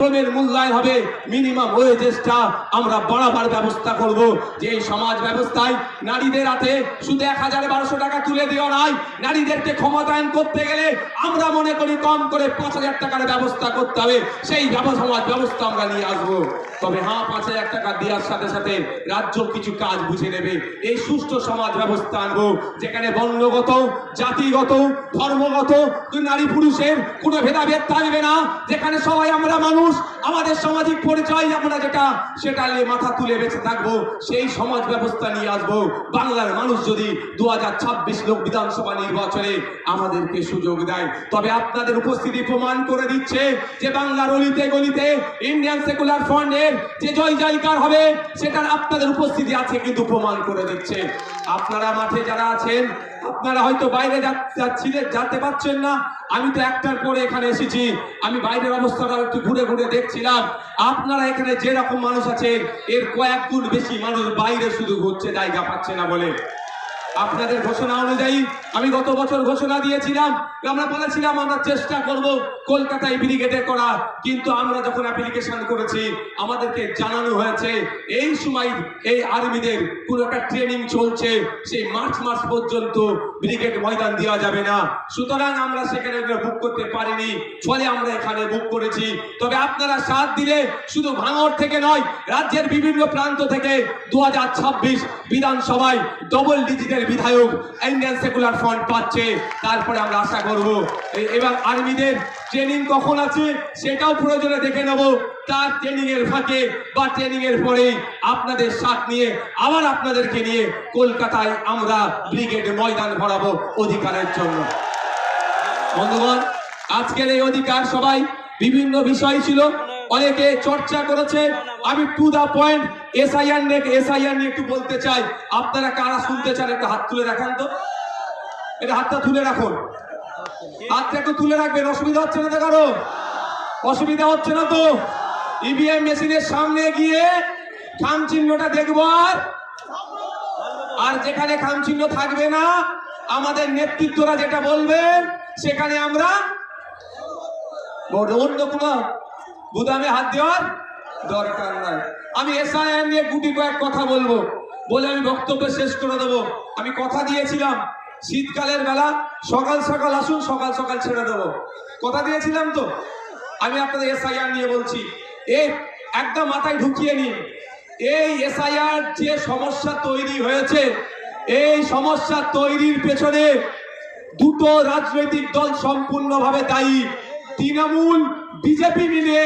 শ্রমের মূল্যায়ন হবে, মিনিমাম ওয়েজেসটা আমরা বাড়াবার ব্যবস্থা করব। যে এই সমাজ ব্যবস্থায় নারীদের হাতে শুধু 1000-1200 টাকা তুলে দেওয়া নয়, নারীদেরকে ক্ষমতায়ন করতে গেলে আমরা মনে করি কম করে 5000 টাকার ব্যবস্থা করতে হবে। সেই সমাজ ব্যবস্থা আমরা নিয়ে আসবো। তবে হ্যাঁ, 5000 টাকা দেওয়ার সাথে সাথে রাজ্য কিছু কাজ বুঝে নেবে। এই সুষ্ঠু সমাজ ব্যবস্থা আনবো, যেখানে বর্ণগত, জাতিগত, ধর্মগত, নারী পুরুষের কোনো ভেদাভেদ থাকবে না, যেখানে সবাই আমরা মানুষ, আমাদের সামাজিক পরিচয় আমরা যেটা সেটা নিয়ে মাথা তুলে বেঁচে থাকবো। সেই সমাজ ব্যবস্থা নিয়ে আসবো। বাংলার মানুষ যদি 2026 লোক বিধানসভা নির্বাচনে আমাদেরকে সুযোগ দেয়, তবে আপনাদের উপস্থিতি প্রমাণ করে দিচ্ছে যে বাংলার অলিতে গলিতে ইন্ডিয়ান সেকুলার ফ্রন্টের যে জয় জয়কার হবে, সেটার আপনাদের উপস্থিতি আছে কিন্তু প্রমাণ করে দিচ্ছে। আপনারা মাঠে যারা আছেন, আপনারা হয়তো বাইরে যেতে পারছেন না। আমি তো একটার পরে এখানে এসেছি, আমি বাইরের অবস্থাটা একটু ঘুরে ঘুরে দেখছিলাম। আপনারা এখানে যেরকম মানুষ আছে, এর কয়েক গুণ বেশি মানুষ বাইরে শুধু ঘুরছে, জায়গা পাচ্ছে না বলে। আপনাদের ঘোষণা অনুযায়ী আমি গত বছর ঘোষণা দিয়েছিলাম, আমরা বলেছিলাম আমরা চেষ্টা করব কলকাতায় ব্রিগেডে করা, কিন্তু আমরা যখন অ্যাপ্লিকেশন করেছি আমাদেরকে জানানো হয়েছে এই সময় এই আর্মিদের পুরো একটা ট্রেনিং চলছে, সেই মার্চ মাস পর্যন্ত ব্রিগেড ময়দান দেওয়া যাবে না। সুতরাং আমরা সেখানে বুক করতে পারিনি, ফলে আমরা এখানে বুক করেছি। তবে আপনারা সাথ দিলে শুধু ভাঙড় থেকে নয়, রাজ্যের বিভিন্ন প্রান্ত থেকে 2026 বিধানসভায় ডবল ডিজিটের বিধায়ক ইন্ডিয়ান সেকুলার ফ্রন্ট পাচ্ছে। তারপরে আমরা আশা করব এবার আর্মিদের ট্রেনিং কখন আছে সেটাও প্রয়োজনে দেখে নেব। তার ট্রেনিং এর ফাঁকে বা ট্রেনিং এর পরে আপনাদের সাথ নিয়ে আবার আপনাদেরকে নিয়ে কলকাতায় আমরা ব্রিগেড ময়দান ভরাবো অধিকারের জন্য। বন্ধুগণ, আজকের এই অধিকার সবাই বিভিন্ন বিষয় ছিল, অনেকে চর্চা করেছে। আমি টু দা পয়েন্ট এসআইআর নিয়ে একটু বলতে চাই। আপনারা কারা শুনতে চান একটু হাত তুলে রাখেন তো, এটা হাতটা তুলে রাখুন, হাতটা একটু তুলে রাখবেন। অসুবিধা হচ্ছে না তো? কারো অসুবিধা হচ্ছে না তো? ইভিএম মেশিনের সামনে গিয়ে খাম চিহ্নটা দেখবো, আর যেখানে খাম চিহ্ন থাকবে না আমাদের নেতৃত্বরা যেটা বলবেন সেখানে আমরা অন্য কোনো গুদামে হাত দেওয়ার দরকার নাই। আমি এসআইআর নিয়ে গুটি কয়েক কথা বলবো, বলে আমি বক্তব্য শেষ করে দেবো। আমি কথা দিয়েছিলাম শীতকালের বেলা সকাল সকাল আসুন, সকাল সকাল ছেড়ে দেবো, কথা দিয়েছিলাম তো। আমি আপনাদের এসআইআর নিয়ে বলছি, এই একদম মাথায় ঢুকিয়ে নিন। এই এসআইআর যে সমস্যা তৈরি হয়েছে, এই সমস্যা তৈরির পেছনে দুটো রাজনৈতিক দল সম্পূর্ণভাবে দায়ী। তৃণমূল, বিজেপি মিলে